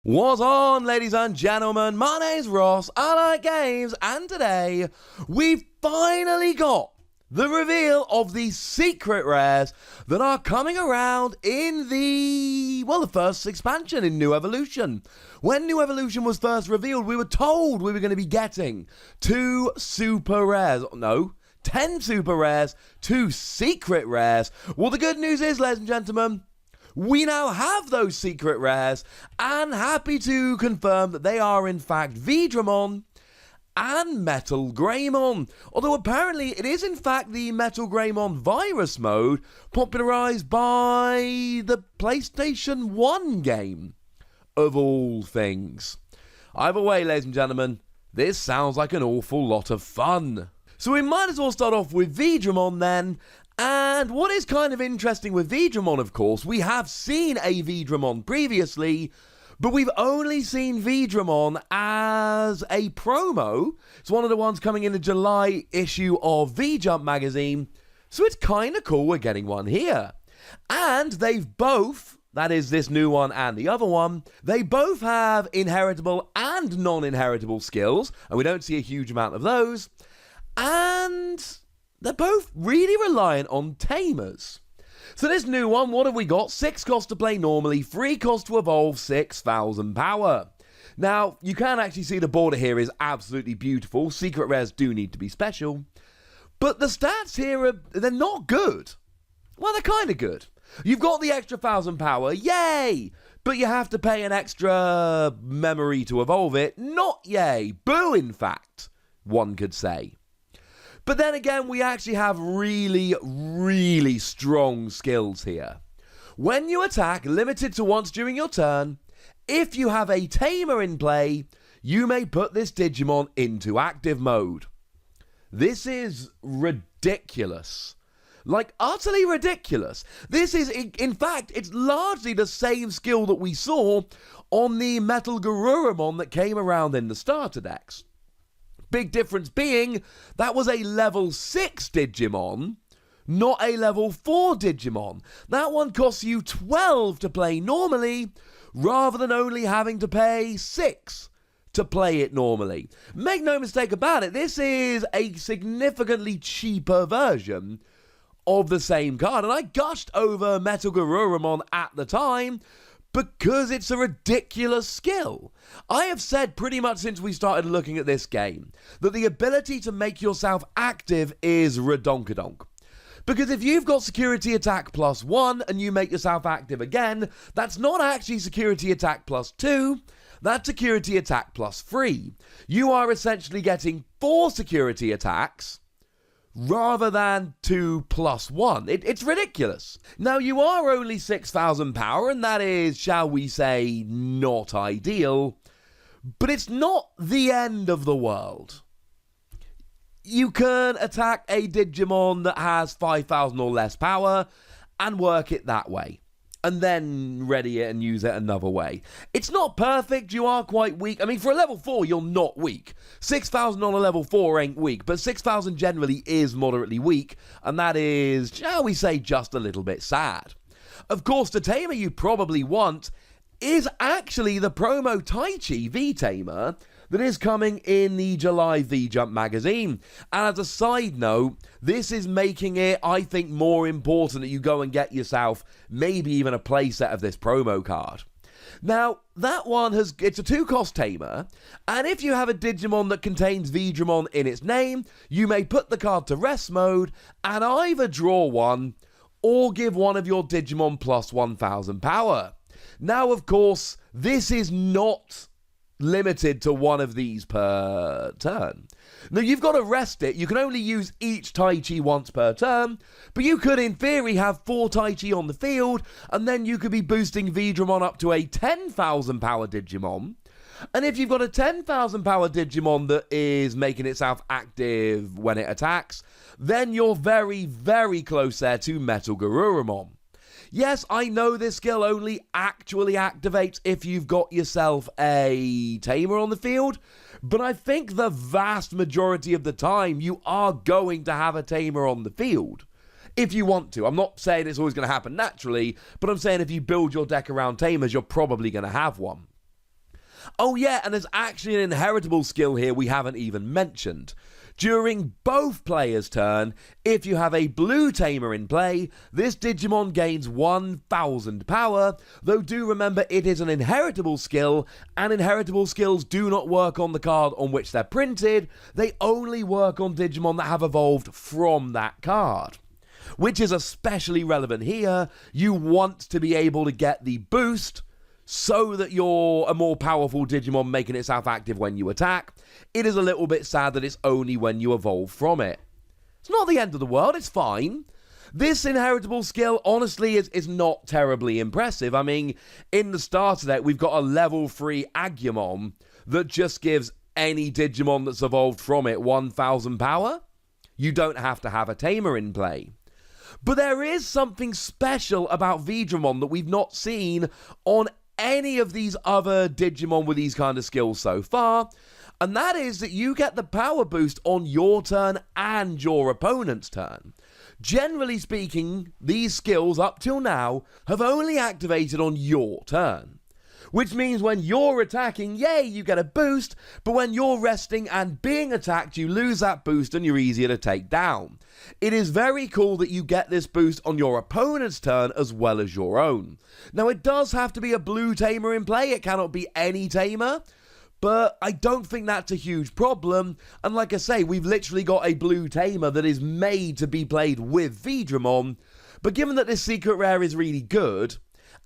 What's on, ladies and gentlemen? My name's Ross, I like games, and today we've finally got the reveal of the secret rares that are coming around in the first expansion in New Evolution. When New Evolution was first revealed, we were told we were going to be getting 10 super rares, 2 secret rares. Well, the good news is, ladies and gentlemen, we now have those secret rares, and happy to confirm that they are in fact Veemon and MetalGreymon. Although apparently it is in fact the MetalGreymon virus mode popularized by the PlayStation 1 game, of all things. Either way, ladies and gentlemen, this sounds like an awful lot of fun. So we might as well start off with Veemon then. And what is kind of interesting with Veemon, of course, we have seen a Veemon previously, but we've only seen Veemon as a promo. It's one of the ones coming in the July issue of V-Jump magazine, so it's kind of cool we're getting one here. And they've both, that is this new one and the other one, they both have inheritable and non-inheritable skills, and we don't see a huge amount of those. And they're both really reliant on tamers. So this new one, what have we got? 6 cost to play normally, 3 cost to evolve, 6,000 power. Now, you can actually see the border here is absolutely beautiful. Secret rares do need to be special. But the stats here, they're not good. Well, they're kind of good. You've got the extra 1,000 power, yay! But you have to pay an extra memory to evolve it, not yay. Boo, in fact, one could say. But then again, we actually have really, really strong skills here. When you attack, limited to once during your turn, if you have a tamer in play, you may put this Digimon into active mode. This is ridiculous. Like, utterly ridiculous. This is, in fact, it's largely the same skill that we saw on the MetalGreymon that came around in the starter decks. Big difference being, that was a level 6 Digimon, not a level 4 Digimon. That one costs you 12 to play normally, rather than only having to pay 6 to play it normally. Make no mistake about it, this is a significantly cheaper version of the same card. And I gushed over MetalGreymon at the time, because it's a ridiculous skill. I have said pretty much since we started looking at this game that the ability to make yourself active is redonkadonk. Because if you've got security attack +1 and you make yourself active again, that's not actually security attack +2, that's security attack +3. You are essentially getting 4 security attacks rather than 2 + 1. It's ridiculous. Now, you are only 6,000 power, and that is, shall we say, not ideal, but it's not the end of the world. You can attack a Digimon that has 5,000 or less power and work it that way, and then ready it and use it another way. It's not perfect, you are quite weak. I mean, for a level 4, you're not weak. 6,000 on a level 4 ain't weak, but 6,000 generally is moderately weak, and that is, shall we say, just a little bit sad. Of course, the tamer you probably want is actually the promo Taichi V-Tamer that is coming in the July V-Jump magazine. And as a side note, this is making it, I think, more important that you go and get yourself maybe even a playset of this promo card. Now, that one it's a 2-cost tamer, and if you have a Digimon that contains Veemon in its name, you may put the card to rest mode and either draw one or give one of your Digimon plus 1,000 power. Now, of course, this is not limited to one of these per turn. Now, you've got to rest it. You can only use each Taichi once per turn, but you could, in theory, have 4 Taichi on the field, and then you could be boosting Veemon up to a 10,000 power Digimon. And if you've got a 10,000 power Digimon that is making itself active when it attacks, then you're very, very close there to MetalGreymon. Yes, I know this skill only actually activates if you've got yourself a tamer on the field, but I think the vast majority of the time you are going to have a tamer on the field. If you want to. I'm not saying it's always going to happen naturally, but I'm saying if you build your deck around tamers, you're probably going to have one. Oh yeah, and there's actually an inheritable skill here we haven't even mentioned. During both players' turn, if you have a blue tamer in play, this Digimon gains 1000 power, though do remember it is an inheritable skill, and inheritable skills do not work on the card on which they're printed, they only work on Digimon that have evolved from that card. Which is especially relevant here. You want to be able to get the boost so that you're a more powerful Digimon making itself active when you attack. It is a little bit sad that it's only when you evolve from it. It's not the end of the world, it's fine. This inheritable skill, honestly, is not terribly impressive. I mean, in the starter deck, we've got a level 3 Agumon that just gives any Digimon that's evolved from it 1000 power. You don't have to have a tamer in play. But there is something special about Veemon that we've not seen on any of these other Digimon with these kind of skills so far, and that is that you get the power boost on your turn and your opponent's turn. Generally speaking, these skills up till now have only activated on your turn. Which means when you're attacking, yay, you get a boost, but when you're resting and being attacked, you lose that boost and you're easier to take down. It is very cool that you get this boost on your opponent's turn as well as your own. Now, it does have to be a blue tamer in play, it cannot be any tamer, but I don't think that's a huge problem, and like I say, we've literally got a blue tamer that is made to be played with Veemon, but given that this secret rare is really good,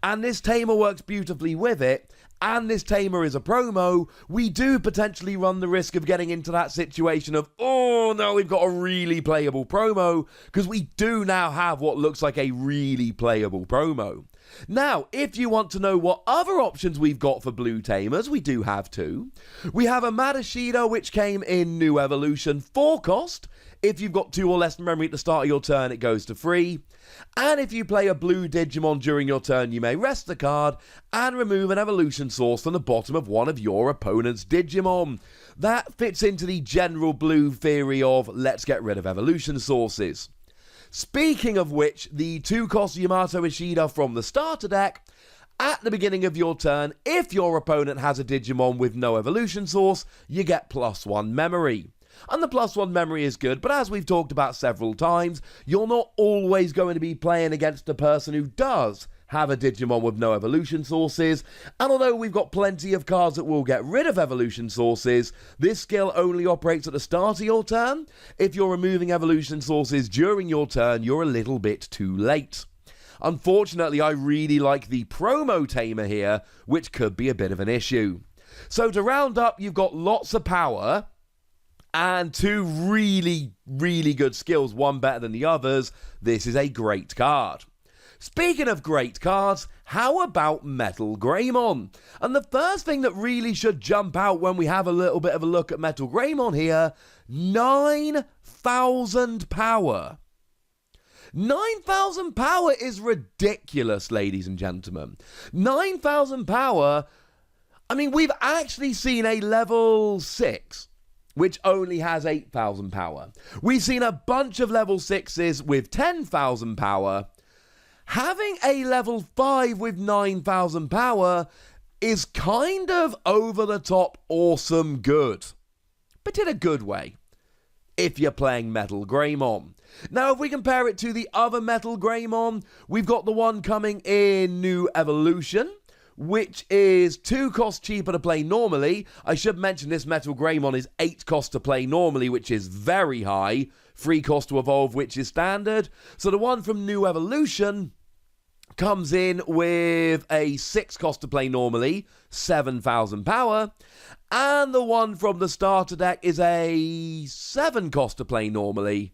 and this tamer works beautifully with it, and this tamer is a promo, we do potentially run the risk of getting into that situation of, oh no, we've got a really playable promo, because we do now have what looks like a really playable promo. Now, if you want to know what other options we've got for blue tamers, we do have two. We have a Madashida, which came in New Evolution 4 cost. If you've got 2 or less memory at the start of your turn, it goes to 3. And if you play a blue Digimon during your turn, you may rest the card and remove an evolution source from the bottom of one of your opponent's Digimon. That fits into the general blue theory of let's get rid of evolution sources. Speaking of which, the 2-cost Yamato Ishida from the starter deck, at the beginning of your turn, if your opponent has a Digimon with no evolution source, you get +1 memory. And the +1 memory is good, but as we've talked about several times, you're not always going to be playing against a person who does have a Digimon with no evolution sources, and although we've got plenty of cards that will get rid of evolution sources, this skill only operates at the start of your turn. If you're removing evolution sources during your turn, you're a little bit too late. Unfortunately, I really like the promo tamer here, which could be a bit of an issue. So to round up, you've got lots of power, and 2 really, really good skills, one better than the others. This is a great card. Speaking of great cards, how about MetalGreymon? And the first thing that really should jump out when we have a little bit of a look at MetalGreymon here, 9,000 power. 9,000 power is ridiculous, ladies and gentlemen. 9,000 power, I mean, we've actually seen a level 6, which only has 8,000 power. We've seen a bunch of level 6s with 10,000 power. Having a level 5 with 9,000 power is kind of over the top awesome good. But in a good way, if you're playing MetalGreymon. Now, if we compare it to the other MetalGreymon, we've got the one coming in New Evolution, which is 2 costs cheaper to play normally. I should mention this MetalGreymon is 8 costs to play normally, which is very high. 3 costs to evolve, which is standard. So the one from New Evolution comes in with a 6 cost to play normally, 7,000 power. And the one from the starter deck is a 7 cost to play normally,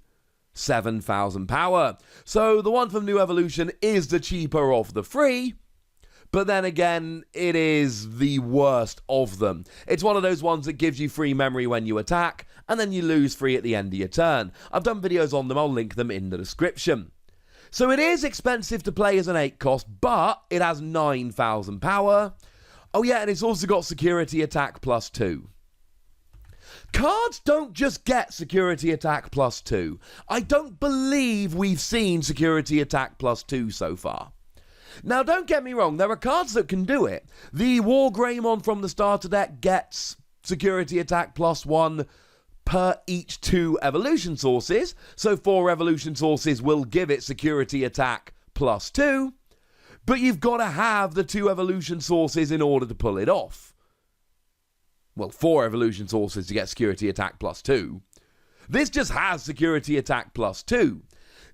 7,000 power. So the one from New Evolution is the cheaper of the 3. But then again, it is the worst of them. It's one of those ones that gives you free memory when you attack, and then you lose free at the end of your turn. I've done videos on them, I'll link them in the description. So it is expensive to play as an 8 cost, but it has 9,000 power. Oh yeah, and it's also got security attack +2. Cards don't just get security attack +2. I don't believe we've seen security attack +2 so far. Now, don't get me wrong, there are cards that can do it. The WarGreymon from the starter deck gets security attack +1 per each 2 evolution sources, so 4 evolution sources will give it security attack +2, but you've got to have the 2 evolution sources in order to pull it off. Well, 4 evolution sources to get security attack +2. This just has security attack +2.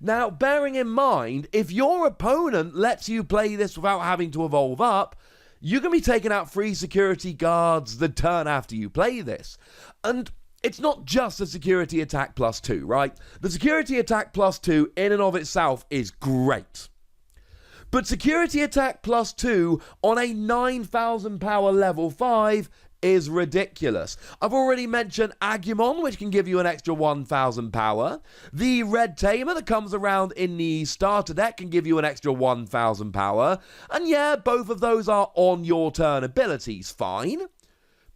Now, bearing in mind, if your opponent lets you play this without having to evolve up, you can be taking out free security guards the turn after you play this. And it's not just the security attack +2, right? The security attack +2 in and of itself is great. But security attack +2 on a 9,000 power level 5 is ridiculous. I've already mentioned Agumon, which can give you an extra 1,000 power. The Red Tamer that comes around in the starter deck can give you an extra 1,000 power. And yeah, both of those are on your turn abilities, fine.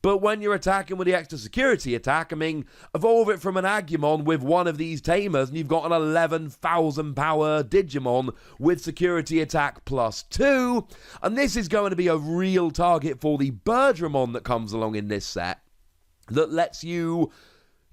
But when you're attacking with the extra security attack, I mean, evolve it from an Agumon with one of these Tamers and you've got an 11,000 power Digimon with security attack +2. And this is going to be a real target for the Birdramon that comes along in this set that lets you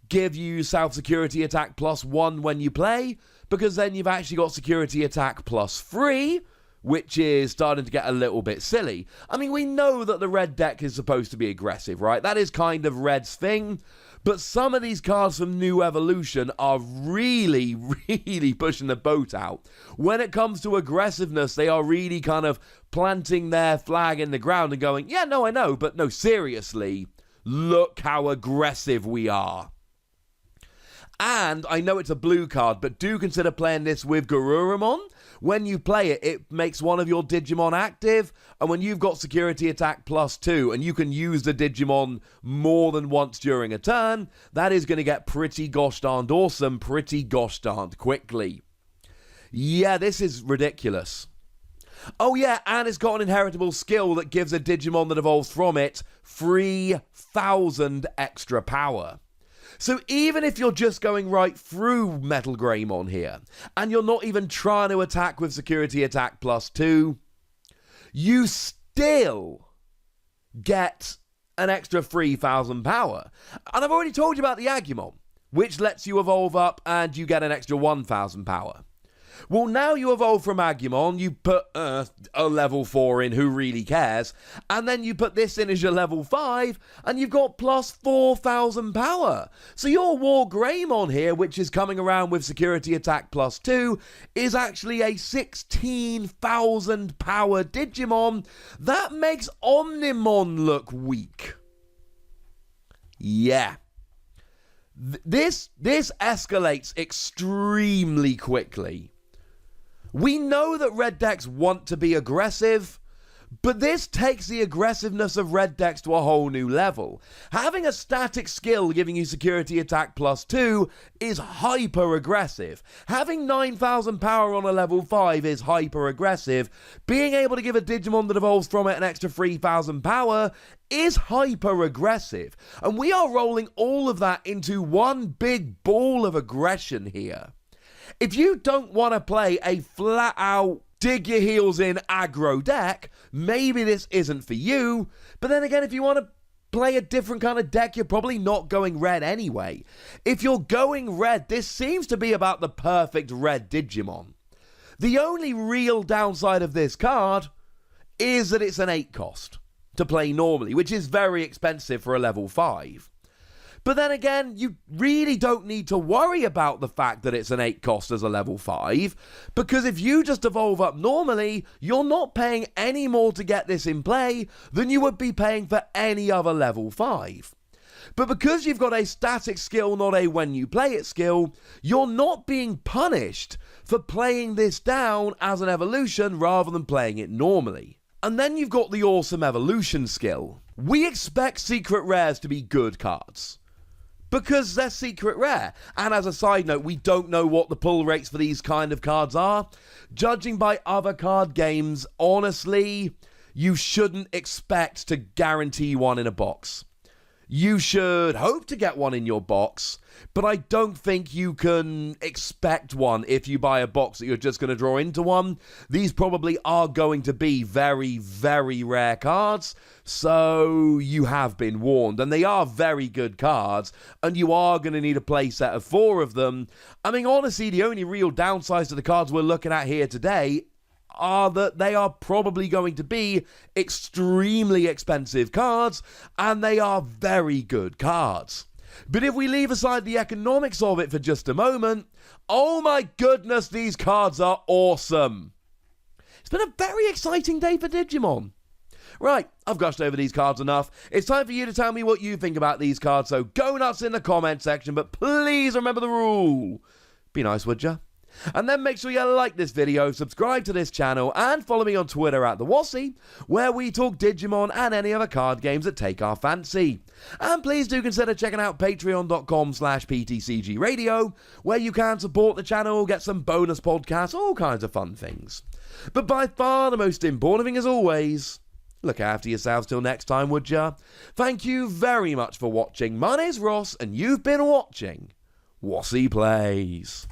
give you self-security attack +1 when you play, because then you've actually got security attack +3, which is starting to get a little bit silly. I mean, we know that the red deck is supposed to be aggressive, right? That is kind of Red's thing. But some of these cards from New Evolution are really, really pushing the boat out. When it comes to aggressiveness, they are really kind of planting their flag in the ground and going, yeah, no, I know, but no, seriously, look how aggressive we are. And I know it's a blue card, but do consider playing this with Garurumon. When you play it, it makes one of your Digimon active, and when you've got security attack +2, and you can use the Digimon more than once during a turn, that is going to get pretty gosh darned awesome, pretty gosh darned quickly. Yeah, this is ridiculous. Oh yeah, and it's got an inheritable skill that gives a Digimon that evolves from it 3,000 extra power. So even if you're just going right through MetalGreymon here, and you're not even trying to attack with security attack +2, you still get an extra 3,000 power. And I've already told you about the Agumon, which lets you evolve up and you get an extra 1,000 power. Well, now you evolve from Agumon, you put a level 4 in, who really cares, and then you put this in as your level 5, and you've got plus 4,000 power. So your WarGreymon here, which is coming around with security attack +2, is actually a 16,000 power Digimon. That makes Omnimon look weak. Yeah. This escalates extremely quickly. We know that red decks want to be aggressive, but this takes the aggressiveness of red decks to a whole new level. Having a static skill giving you security attack +2 is hyper aggressive. Having 9,000 power on a level 5 is hyper aggressive. Being able to give a Digimon that evolves from it an extra 3,000 power is hyper aggressive. And we are rolling all of that into one big ball of aggression here. If you don't want to play a flat-out, dig-your-heels-in aggro deck, maybe this isn't for you. But then again, if you want to play a different kind of deck, you're probably not going red anyway. If you're going red, this seems to be about the perfect red Digimon. The only real downside of this card is that it's an 8 cost to play normally, which is very expensive for a level 5. But then again, you really don't need to worry about the fact that it's an 8 cost as a level 5, because if you just evolve up normally, you're not paying any more to get this in play than you would be paying for any other level 5. But because you've got a static skill, not a when you play it skill, you're not being punished for playing this down as an evolution rather than playing it normally. And then you've got the awesome evolution skill. We expect secret rares to be good cards, because they're secret rare. And as a side note, we don't know what the pull rates for these kind of cards are. Judging by other card games, honestly, you shouldn't expect to guarantee one in a box. You should hope to get one in your box, but I don't think you can expect one if you buy a box that you're just going to draw into one. These probably are going to be very, very rare cards, so you have been warned. And they are very good cards, and you are going to need a playset of 4 of them. I mean, honestly, the only real downsides to the cards we're looking at here today are that they are probably going to be extremely expensive cards, and they are very good cards. But if we leave aside the economics of it for just a moment, oh my goodness, these cards are awesome. It's been a very exciting day for Digimon. Right, I've gushed over these cards enough. It's time for you to tell me what you think about these cards, so go nuts in the comment section, but please remember the rule. Be nice, would ya? And then make sure you like this video, subscribe to this channel, and follow me on Twitter at the Wossy, where we talk Digimon and any other card games that take our fancy. And please do consider checking out patreon.com/PTCGradio, where you can support the channel, get some bonus podcasts, all kinds of fun things. But by far the most important thing, as always, look after yourselves till next time, would ya? Thank you very much for watching. My name's Ross, and you've been watching Wossy Plays.